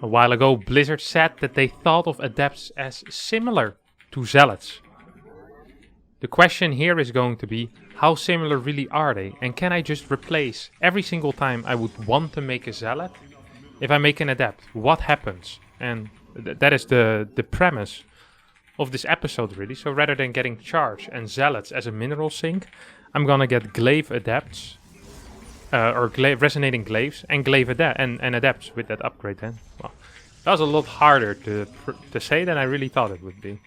A while ago, Blizzard said that they thought of adepts as similar to zealots. The question here is going to be, how similar really are they? And can I just replace every single time I would want to make a zealot? If I make an adept, what happens? And that is the premise of this episode really. So rather than getting charge and zealots as a mineral sink, I'm gonna get glaive adepts. Or resonating glaives and glaive and adepts with that upgrade then. Well, that was a lot harder to say than I really thought it would be.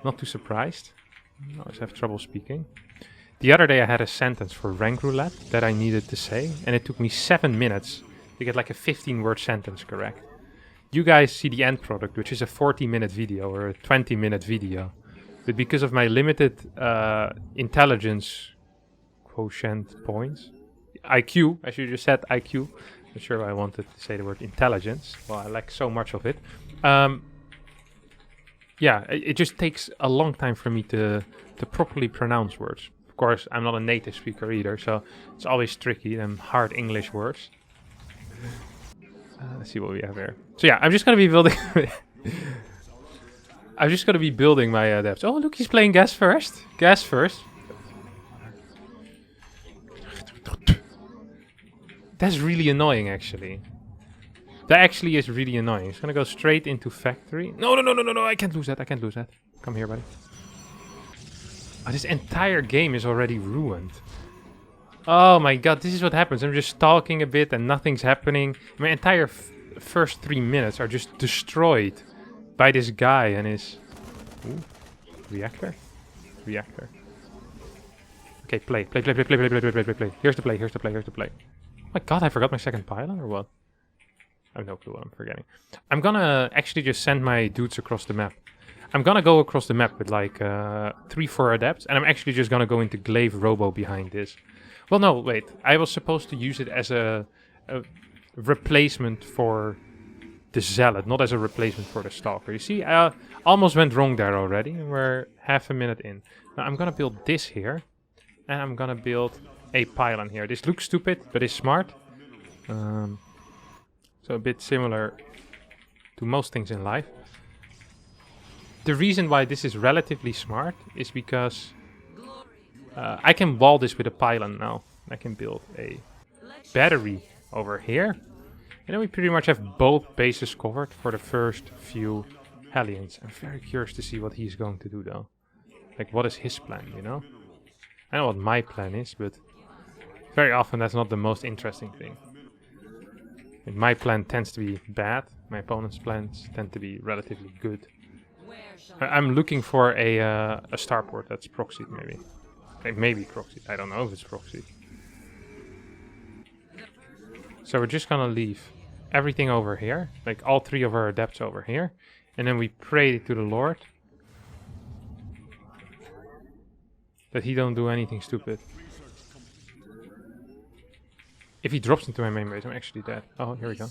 Not too surprised. I always have trouble speaking. The other day I had a sentence for rank roulette that I needed to say, and it took me 7 minutes to get like a 15-word sentence correct. You guys see the end product, which is a 40-minute video or a 20-minute video. But because of my limited intelligence quotient points, IQ, I should have just said IQ. Not sure why I wanted to say the word intelligence. Well, I lack so much of it. Yeah, it just takes a long time for me to properly pronounce words. Of course, I'm not a native speaker either, so it's always tricky, them hard English words. Let's see what we have here. So yeah, I'm just gonna be building... I'm just gonna be building my adepts. Oh, look, he's playing gas first. Gas first. That's really annoying, actually. That actually is really annoying. It's gonna go straight into factory. No, I can't lose that. I can't lose that. Come here, buddy. Oh, this entire game is already ruined. Oh my god, this is what happens. I'm just stalking a bit and nothing's happening. My entire first 3 minutes are just destroyed by this guy and his... Ooh. Reactor? Reactor. Okay, play. Here's the play. Oh my god, I forgot my second pylon or what? I have no clue what I'm forgetting. I'm gonna actually just send my dudes across the map. I'm gonna go across the map with like 3-4 adepts, and I'm actually just gonna go into glaive robo behind this. Well, no, wait. I was supposed to use it as a replacement for the zealot, not as a replacement for the stalker. You see, I almost went wrong there already, and we're half a minute in. Now I'm gonna build this here, and I'm gonna build a pylon here. This looks stupid, but it's smart. So a bit similar to most things in life. The reason why this is relatively smart is because I can wall this with a pylon now. I can build a battery over here. And then we pretty much have both bases covered for the first few Hellions. I'm very curious to see what he's going to do though. Like, what is his plan, you know? I know what my plan is, but very often that's not the most interesting thing. And my plan tends to be bad. My opponent's plans tend to be relatively good. I'm looking for a starport that's proxied, maybe. Maybe proxied. I don't know if it's proxied. So we're just gonna leave everything over here, like all 3 of our adepts over here, and then we pray to the Lord that he don't do anything stupid. If he drops into my main base, I'm actually dead. Oh, here we go.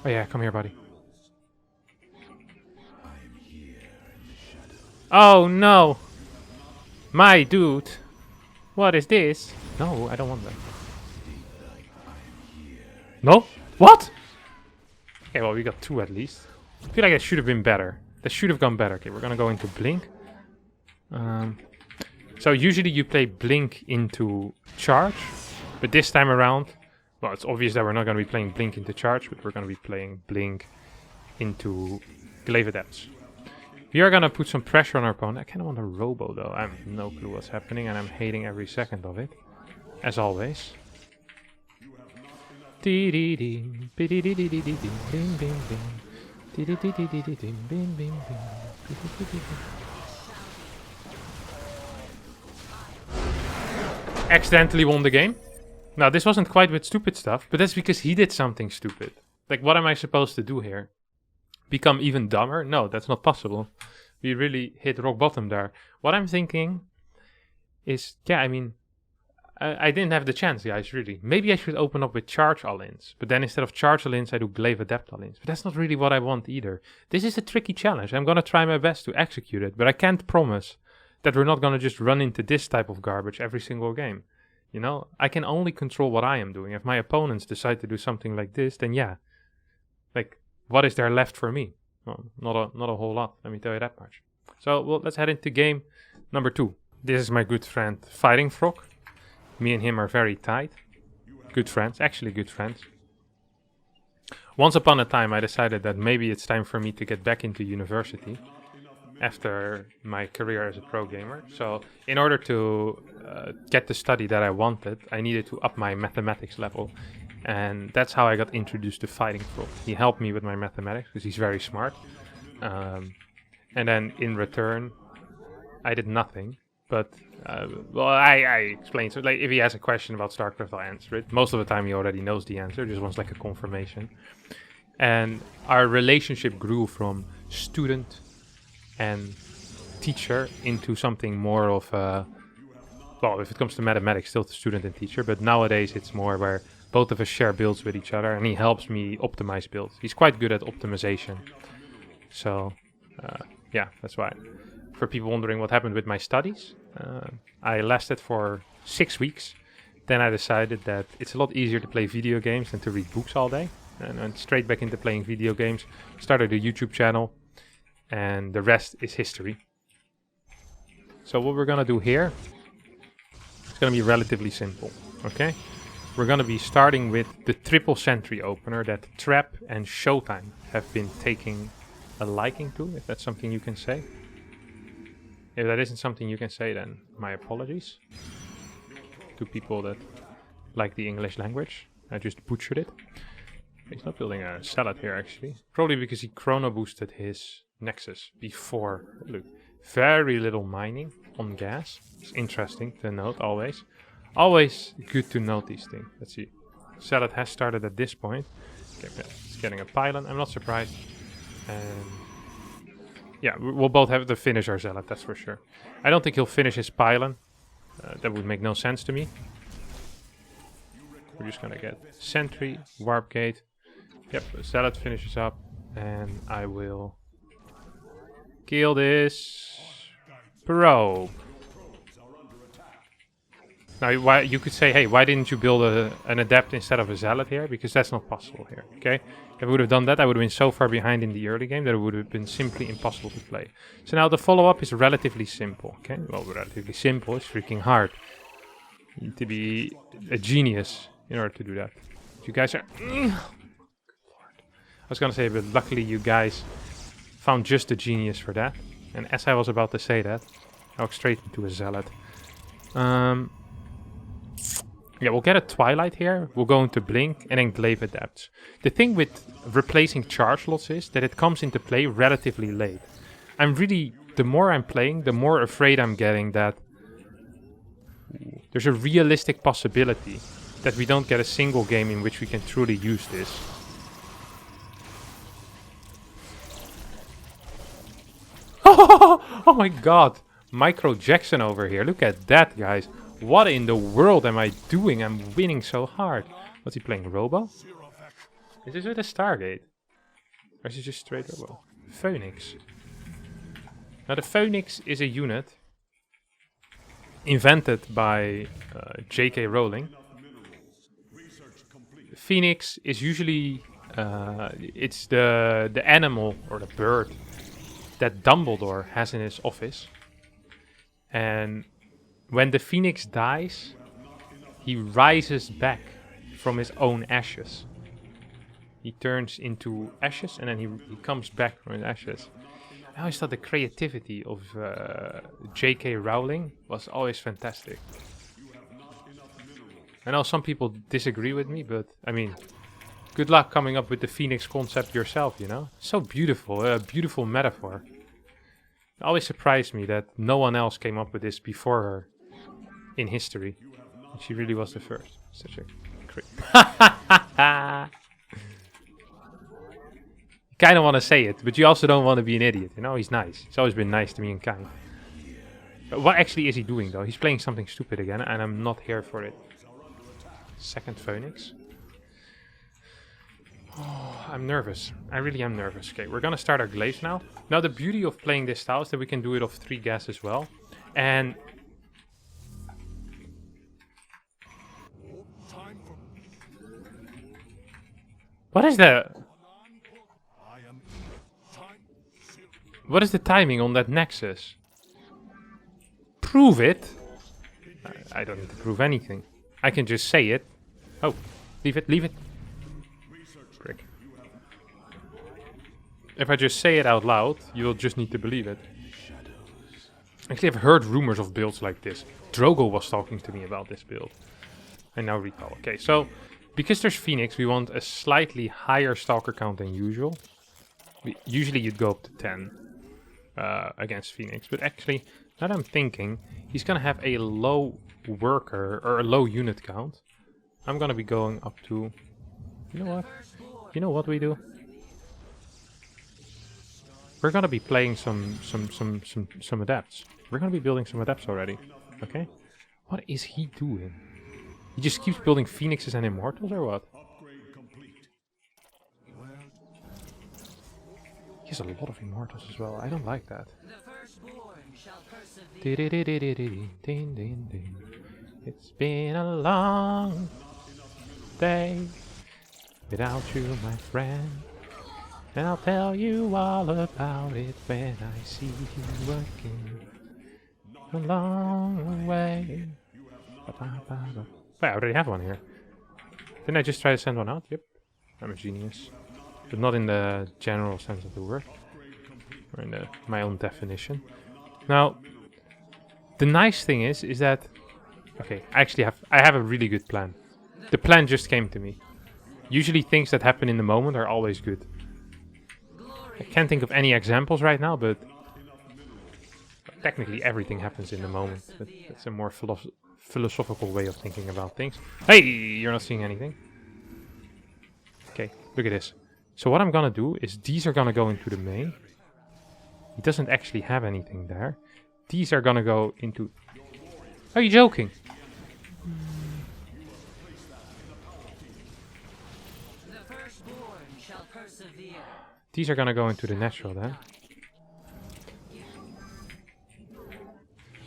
Oh yeah, come here, buddy. Oh no! My dude! What is this? No, I don't want that. No? What? Okay, well, we got 2 at least. I feel like that should have been better. That should have gone better. Okay, we're gonna go into Blink. So usually you play Blink into Charge, but this time around, well, it's obvious that we're not gonna be playing Blink into Charge, but we're gonna be playing Blink into Glaive Adepts. We are gonna put some pressure on our opponent. I kinda want a Robo though. I have no clue what's happening and I'm hating every second of it. As always. Accidentally won the game. Now this wasn't quite with stupid stuff, but that's because he did something stupid. Like, what am I supposed to do here? Become even dumber? No, that's not possible. We really hit rock bottom there. What I'm thinking is, yeah, I mean, I didn't have the chance, guys, really. Maybe I should open up with charge all-ins. But then instead of charge all-ins, I do glaive adept all-ins. But that's not really what I want either. This is a tricky challenge. I'm going to try my best to execute it. But I can't promise that we're not gonna just run into this type of garbage every single game. You know, I can only control what I am doing. If my opponents decide to do something like this, then yeah. Like, what is there left for me? Well, not a whole lot, let me tell you that much. So, well, let's head into game number 2. This is my good friend, Fighting Frog. Me and him are very tight. Good friends, actually good friends. Once upon a time, I decided that maybe it's time for me to get back into university after my career as a pro gamer. So, in order to get the study that I wanted, I needed to up my mathematics level. And that's how I got introduced to Fighting Frog. He helped me with my mathematics because he's very smart. And then in return, I did nothing. But, well, I explained. So, like, if he has a question about StarCraft, I'll answer it. Most of the time, he already knows the answer. Just wants, like, a confirmation. And our relationship grew from student and teacher into something more of a... Well, if it comes to mathematics, still to student and teacher. But nowadays, it's more where both of us share builds with each other. And he helps me optimize builds. He's quite good at optimization. So, yeah, that's why. For people wondering what happened with my studies, I lasted for 6 weeks. Then I decided that it's a lot easier to play video games than to read books all day. And went straight back into playing video games. Started a YouTube channel. And the rest is history. So what we're gonna do here, it's gonna be relatively simple, okay? We're gonna be starting with the triple sentry opener that Trap and Showtime have been taking a liking to, if that's something you can say. If that isn't something you can say, then my apologies to people that like the English language. I just butchered it. He's not building a salad here, actually. Probably because he chrono boosted his Nexus before. Look, very little mining on gas. It's interesting to note, always. Always good to note these things. Let's see. Salad has started at this point. Okay, it's getting a pylon. I'm not surprised. And yeah, we'll both have to finish our Zealot, that's for sure. I don't think he'll finish his pylon. That would make no sense to me. We're just gonna get Sentry, Warp Gate. Yep, Zealot finishes up. And I will kill this probe. Now, you could say, hey, why didn't you build an adept instead of a zealot here? Because that's not possible here, okay? If I would have done that, I would have been so far behind in the early game that it would have been simply impossible to play. So now the follow-up is relatively simple, okay? Well, relatively simple, it's freaking hard. You need to be a genius in order to do that. You guys are... Good lord. I was gonna say, but luckily you guys found just a genius for that. And as I was about to say that, I walked straight into a zealot. Yeah, we'll get a Twilight here, we'll go into Blink, and then Glaive Adepts. The thing with replacing charge lots is that it comes into play relatively late. The more I'm playing, the more afraid I'm getting that there's a realistic possibility that we don't get a single game in which we can truly use this. Oh my god! Micro Jackson over here, look at that, guys. What in the world am I doing? I'm winning so hard. What's he playing? Robo? Is this with a Stargate? Or is it just straight Robo? Phoenix. Now the Phoenix is a unit invented by J.K. Rowling. Phoenix is usually it's the animal or the bird that Dumbledore has in his office. And when the Phoenix dies, he rises back from his own ashes. He turns into ashes and then he comes back from his ashes. I always thought the creativity of J.K. Rowling was always fantastic. I know some people disagree with me, but I mean, good luck coming up with the Phoenix concept yourself, you know? So beautiful, a beautiful metaphor. It always surprised me that no one else came up with this before her in history. She really was the first. Such a great... You kind of want to say it, but you also don't want to be an idiot, you know? He's nice. He's always been nice to me and kind. But what actually is he doing, though? He's playing something stupid again, and I'm not here for it. Second Phoenix. Oh, I'm nervous. I really am nervous. Okay, we're gonna start our glaives now. Now, the beauty of playing this style is that we can do it off 3 gas as well. And what is the timing on that nexus? Prove it? I don't need to prove anything. I can just say it. Oh, leave it, leave it. Frick. If I just say it out loud, you'll just need to believe it. Actually, I've heard rumors of builds like this. Drogo was talking to me about this build. I now recall. Okay, so because there's Phoenix, we want a slightly higher Stalker count than usual. Usually you'd go up to 10 against Phoenix, but actually, now that I'm thinking, he's gonna have a low worker or a low unit count. I'm gonna be going up to. You know what? You know what we do? We're gonna be playing some adepts. We're gonna be building some adepts already. Okay? What is he doing? He just keeps building phoenixes and immortals or what? He has a lot of immortals as well. I don't like that. It's been a long day without you, my friend. And I'll tell you all about it when I see you working a long way. Wait, I already have one here. Didn't I just try to send one out? Yep. I'm a genius. But not in the general sense of the word. Or in my own definition. Now, the nice thing is that... Okay, I have a really good plan. The plan just came to me. Usually things that happen in the moment are always good. I can't think of any examples right now, but technically everything happens in the moment. But it's a more philosophical way of thinking about things. Hey, you're not seeing anything. Okay, look at this. So what I'm gonna do is these are gonna go into the main. He doesn't actually have anything there. These are gonna go into... Are you joking? These are gonna go into the natural then.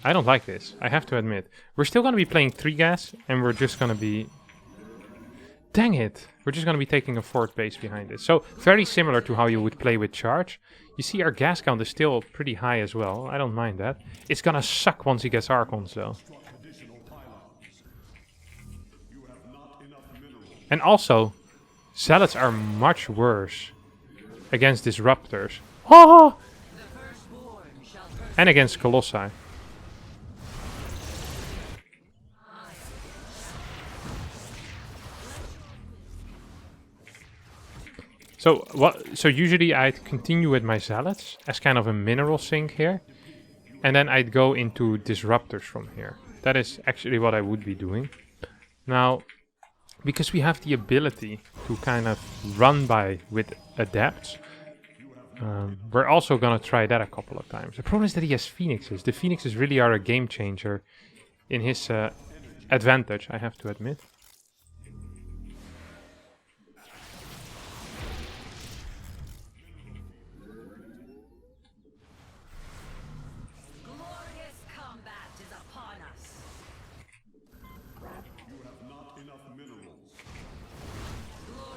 I don't like this, I have to admit. We're still gonna be playing 3 gas, and we're just gonna be... Dang it! We're just gonna be taking a fort base behind it. So, very similar to how you would play with charge. You see our gas count is still pretty high as well. I don't mind that. It's gonna suck once he gets Archons though. And also, zealots are much worse against disruptors. Oh! And against colossi. So usually I'd continue with my zealots as kind of a mineral sink here. And then I'd go into disruptors from here. That is actually what I would be doing. Now, because we have the ability to kind of run by with adepts, we're also gonna try that a couple of times. The problem is that he has phoenixes. The phoenixes really are a game changer in his advantage, I have to admit.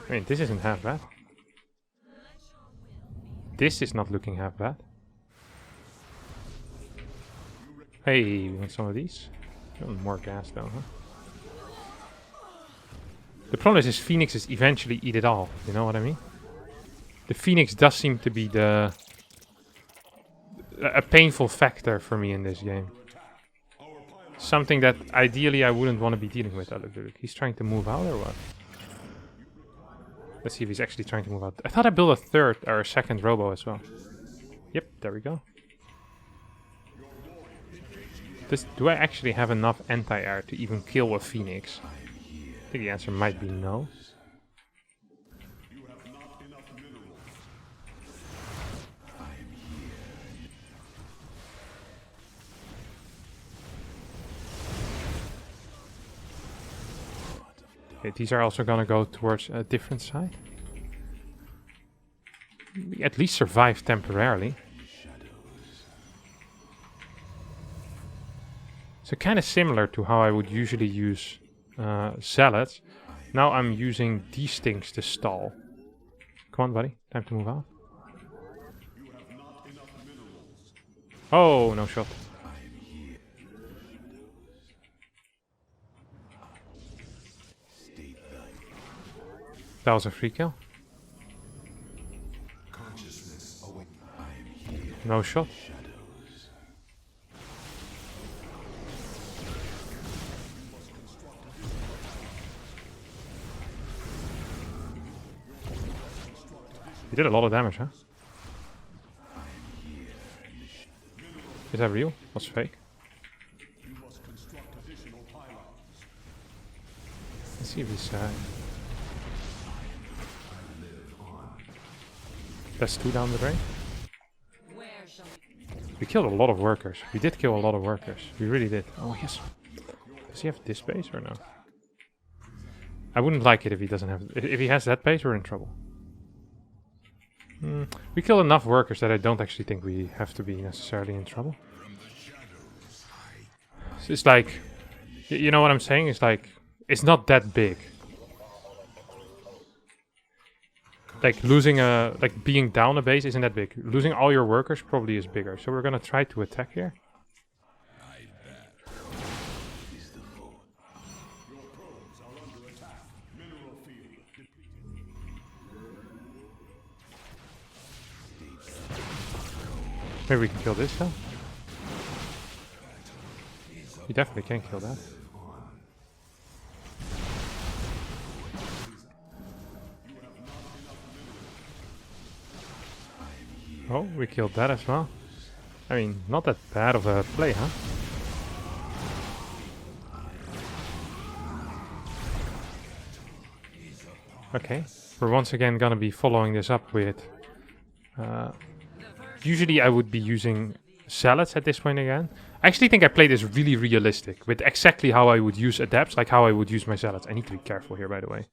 I mean, this isn't half bad. This is not looking half bad. Hey, we want some of these? More gas though, huh? The problem is his phoenixes eventually eat it all, you know what I mean? The phoenix does seem to be a painful factor for me in this game. Something that ideally I wouldn't want to be dealing with. Oh, look, he's trying to move out or what? Let's see if he's actually trying to move out. I thought I built a third or a second robo as well. Yep, there we go. Do I actually have enough anti-air to even kill a phoenix? I think the answer might be no. Okay, these are also gonna go towards a different side. We at least survive temporarily. So kind of similar to how I would usually use zealots. Now I'm using these things to stall. Come on, buddy. Time to move out. Oh, no shot. That was a free kill. No shot. You did a lot of damage, huh? Is that real? What's fake? Let's see if he's that's 2 down the drain. We killed a lot of workers. We did kill a lot of workers. We really did. Oh yes. Does he have this base or no? I wouldn't like it if he doesn't have. If he has that base, we're in trouble. We kill enough workers that I don't actually think we have to be necessarily in trouble. So it's like, you know what I'm saying? It's like, it's not that big. Like losing a, like being down a base isn't that big. Losing all your workers probably is bigger. So we're gonna try to attack here. Maybe we can kill this though. You definitely can kill that. Oh, we killed that as well. I mean, not that bad of a play, huh? Okay, we're once again gonna be following this up with... usually I would be using zealots at this point again. I actually think I played this really realistic, with exactly how I would use adepts, like how I would use my zealots. I need to be careful here, by the way.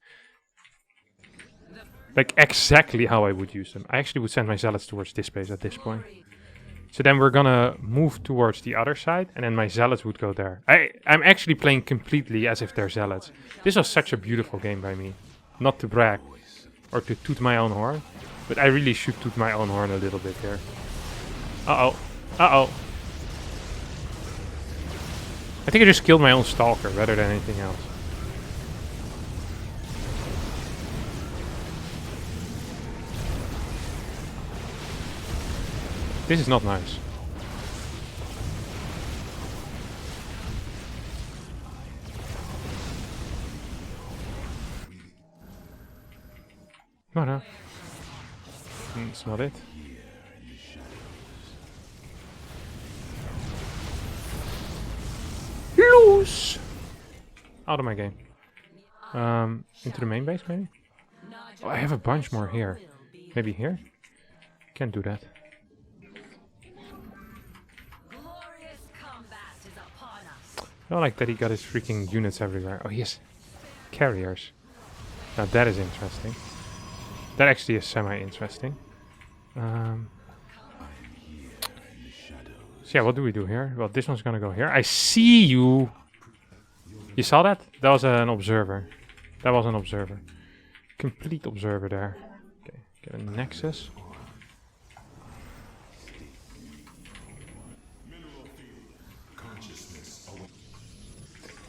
Like exactly how I would use them. I actually would send my zealots towards this base at this point. So then we're gonna move towards the other side, and then my zealots would go there. I'm actually playing completely as if they're zealots. This was such a beautiful game by me. Not to brag, or to toot my own horn, but I really should toot my own horn a little bit here. Uh-oh. Uh-oh. I think I just killed my own stalker rather than anything else. This is not nice. No, no. That's not it. Loose! Out of my game. Into the main base, maybe? Oh, I have a bunch more here. Maybe here? Can't do that. I don't like that he got his freaking units everywhere. Oh, yes. Carriers. Now that is interesting. That actually is semi-interesting. So yeah, what do we do here? Well, this one's gonna go here. I see you! You saw that? That was an observer. That was an observer. Complete observer there. Okay, get a nexus.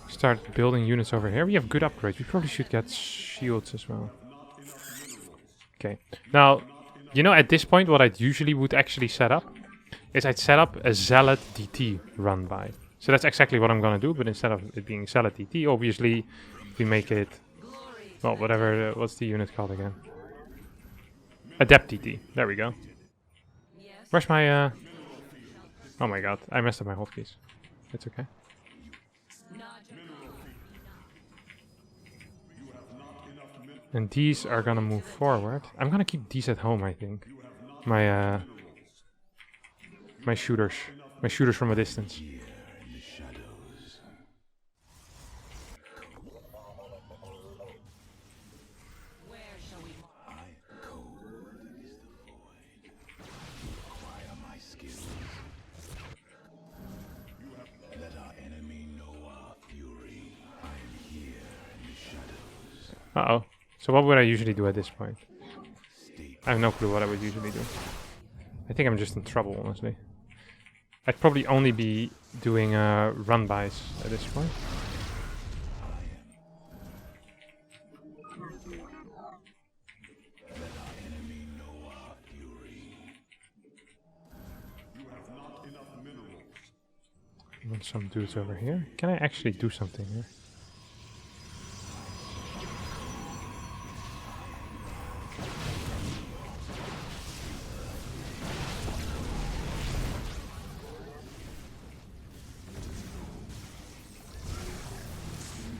Start building units over here. We have good upgrades. We probably should get shields as well. Okay. Now, you know, at this point, what I usually would actually set up is I'd set up a zealot DT run by. So that's exactly what I'm gonna do, but instead of it being zealot DT, obviously we make it, well, whatever, what's the unit called again? Adept DT. There we go. Where's my, oh my god, I messed up my hotkeys. It's okay. And these are gonna move forward. I'm gonna keep these at home, I think. My my shooters from a distance. Uh-oh. So what would I usually do at this point? I have no clue what I would usually do. I think I'm just in trouble, honestly. I'd probably only be doing run-bys at this point. I want some dudes over here. Can I actually do something here?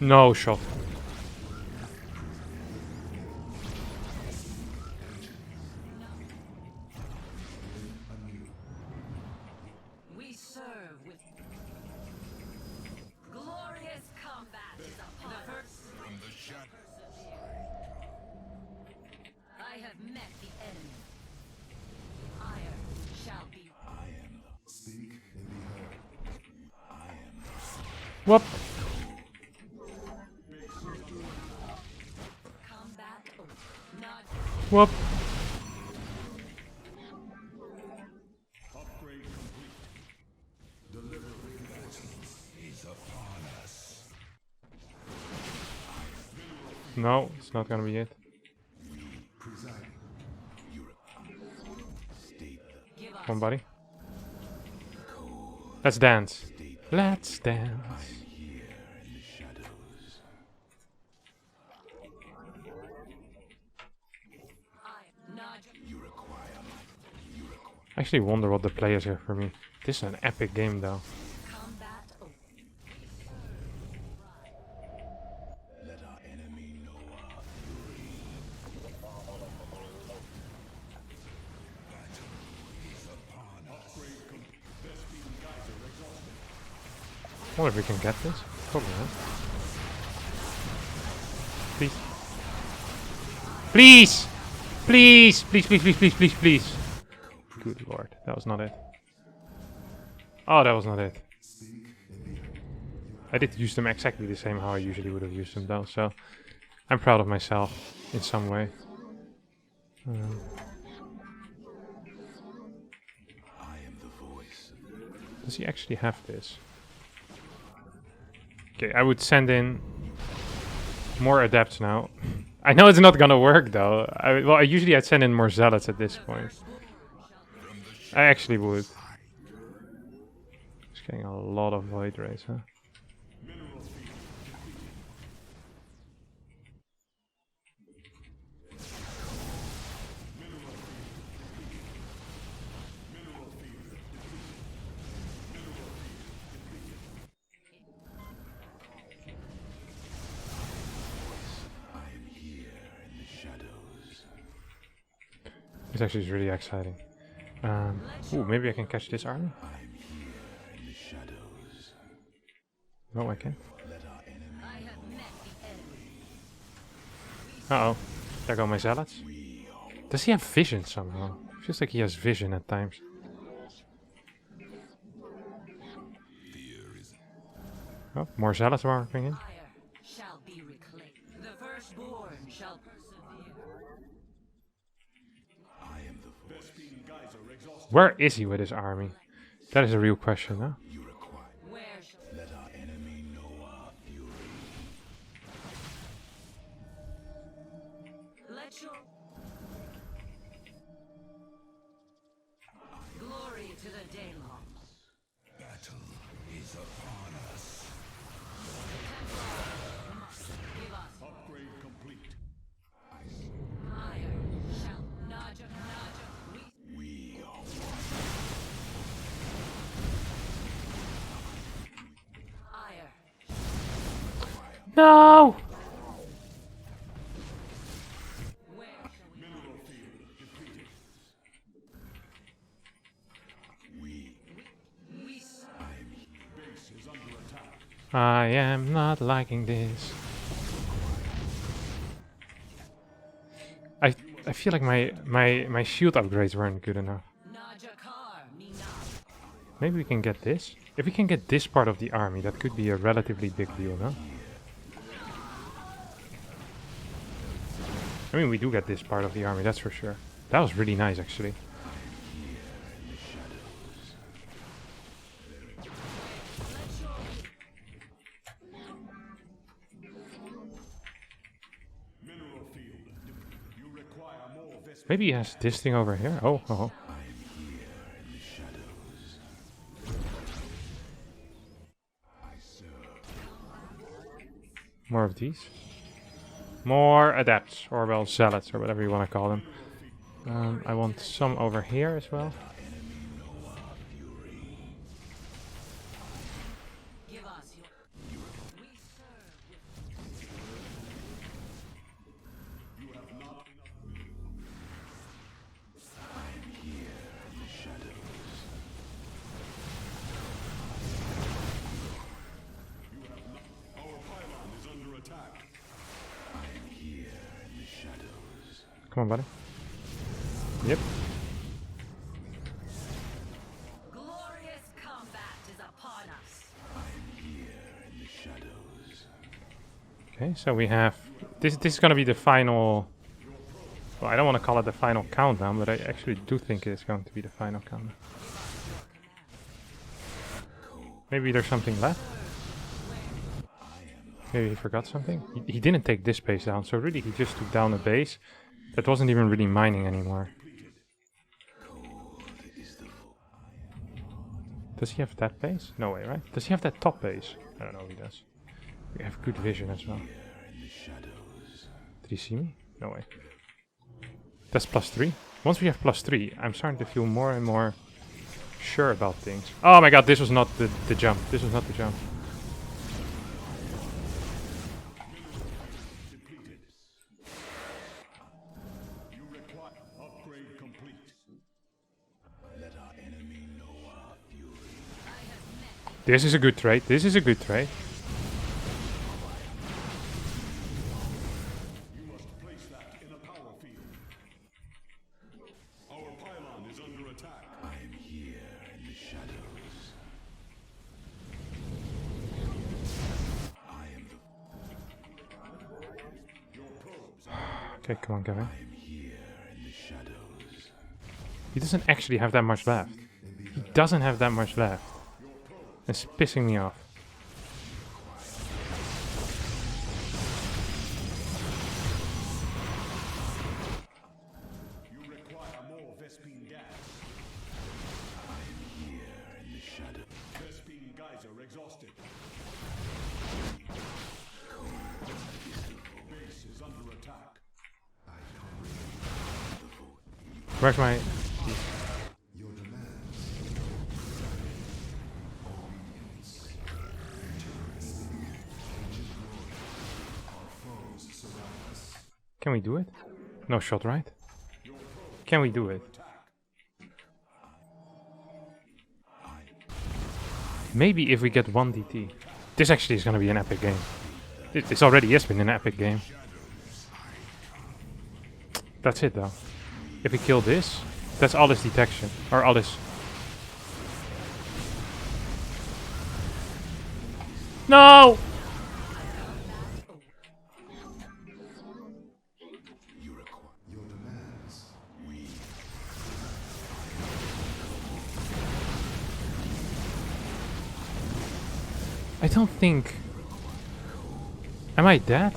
No shot. We serve with glorious combat is upon us. From the shadows. I have met the enemy. Iron shall be. I am the speak and be heard. I am the Whoop. Whoop. upgrade complete. Delivery is upon us. No, it's not gonna be it. Come on, buddy. Let's dance. Let's dance. I actually wonder what the players have for me. This is an epic game though. Let our enemy know our fury. Battle is upon us. I wonder if we can get this. Probably not. Please. Please! Please! Please, please, please, please, please, please. Good lord, that was not it. Oh, that was not it. I did use them exactly the same how I usually would have used them though, so I'm proud of myself in some way. I am the voice. Does he actually have this? Okay, I would send in more adepts now. I know it's not gonna work though. Usually I'd send in more zealots at this point. I actually would. Just getting a lot of void rays, huh? This actually is really exciting. Ooh, maybe I can catch this army? No, I can't. Uh-oh. There go my zealots. Does he have vision somehow? Feels like he has vision at times. Oh, more zealots are marking in. Shall be reclaimed. The firstborn shall persevere. I am the voice. Where is he with his army? That is a real question, huh? You require. Where shall let our enemy know our fury? Let your glory to the Daylons. Battle is upon us. Give us upgrade complete. Iron shall Naja. We are one. Iron. No! Where shall we mineral field depleted? We base is under attack. I am not liking this. I feel like my shield upgrades weren't good enough. Maybe we can get this? If we can get this part of the army, that could be a relatively big deal, no? mean, we do get this part of the army, that's for sure. That was really nice, actually. Maybe he has this thing over here. Oh, oh. More of these. More adepts, or well, zealots, or whatever you want to call them. I want some over here as well. Come on, buddy. Yep. Glorious combat is upon us. Okay, so we have this is gonna be the final. Well, I don't want to call it the final countdown, but I actually do think it's going to be the final countdown. Maybe there's something left. Maybe he forgot something. He didn't take this base down, so really he just took down a base that wasn't even really mining anymore. Does he have that base? No way, right? Does he have that top base? I don't know if he does. We have good vision as well. Did he see me? No way. That's +3. Once we have +3, I'm starting to feel more and more sure about things. Oh my god, this was not the jump. This was not the jump. This is a good trade. This is a good trade. You must place that in a power field. Our pylon is under attack. I am here in the shadows. I am the... Your probes are... Okay, come on, Kevin. I am here in the shadows. He doesn't actually have that much left. He doesn't have that much left. It's pissing me off. You require more Vespine gas. I am here in the shadow. Vespine geyser exhausted. Base is under attack. Where's my... Can we do it? No shot, right? Can we do it? Maybe if we get 1 DT. This actually is gonna be an epic game. This already has been an epic game. That's it though. If we kill this, that's all this detection. Or all this... No! I don't think... Am I dead?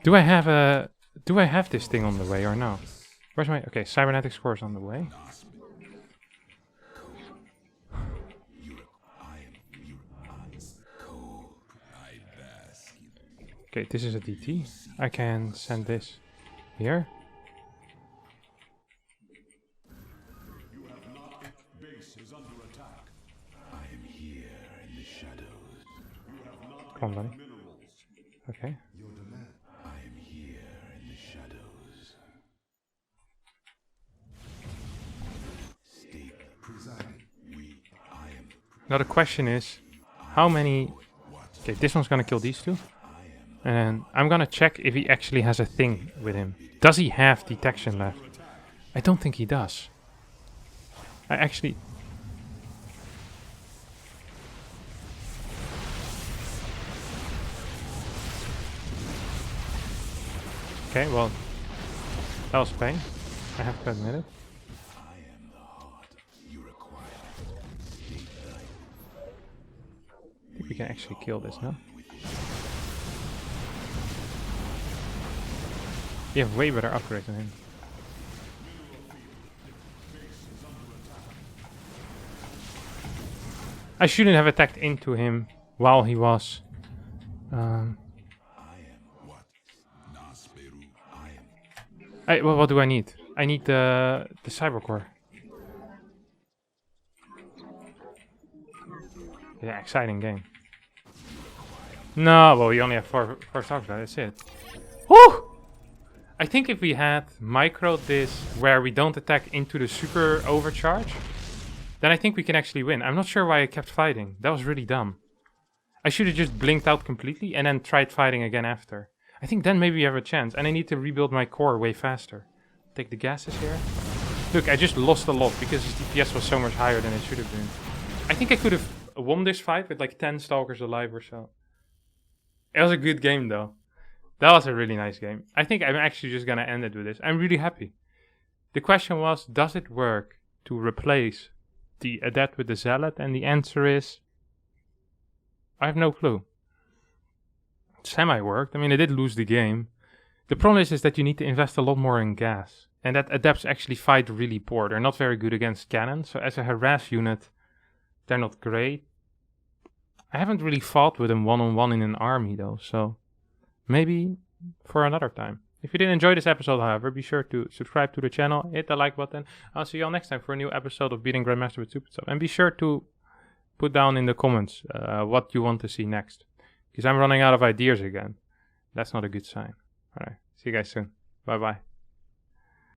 Do I have a... Do I have this thing on the way or no? Where's my... Okay, cybernetics core is on the way. Okay, this is a DT. I can send this here. Come on, buddy. Okay. I am here in the shadows. Stay presiding. Now the question is, how many... Okay, this one's gonna kill these two. And I'm gonna check if he actually has a thing with him. Does he have detection left? I don't think he does. I actually... Okay, well, that was pain. I have to admit it. I am the heart you require. I think we can actually kill this, no? You have way better upgrades than him. I shouldn't have attacked into him while he was. I am what? Nasperu. I am. Well, what do I need? I need the cyber core. Yeah, exciting game. No, well, we only have four stars, that's it. Woo! I think if we had microed this where we don't attack into the super overcharge, then I think we can actually win. I'm not sure why I kept fighting. That was really dumb. I should have just blinked out completely and then tried fighting again after. I think then maybe we have a chance. And I need to rebuild my core way faster. Take the gases here. Look, I just lost a lot because his DPS was so much higher than it should have been. I think I could have won this fight with like 10 stalkers alive or so. It was a good game though. That was a really nice game. I think I'm actually just gonna end it with this. I'm really happy. The question was, does it work to replace the adept with the zealot? And the answer is, I have no clue. Semi-worked. I mean, I did lose the game. The problem is that you need to invest a lot more in gas. And that adepts actually fight really poor. They're not very good against cannon. So as a harass unit, they're not great. I haven't really fought with them one-on-one in an army though. So maybe for another time. If you did enjoy this episode, however, be sure to subscribe to the channel, hit the like button. I'll see you all next time for a new episode of Beating Grandmasters with Stupid stuff. And be sure to put down in the comments what you want to see next. Because I'm running out of ideas again. That's not a good sign. Alright, see you guys soon. Bye bye.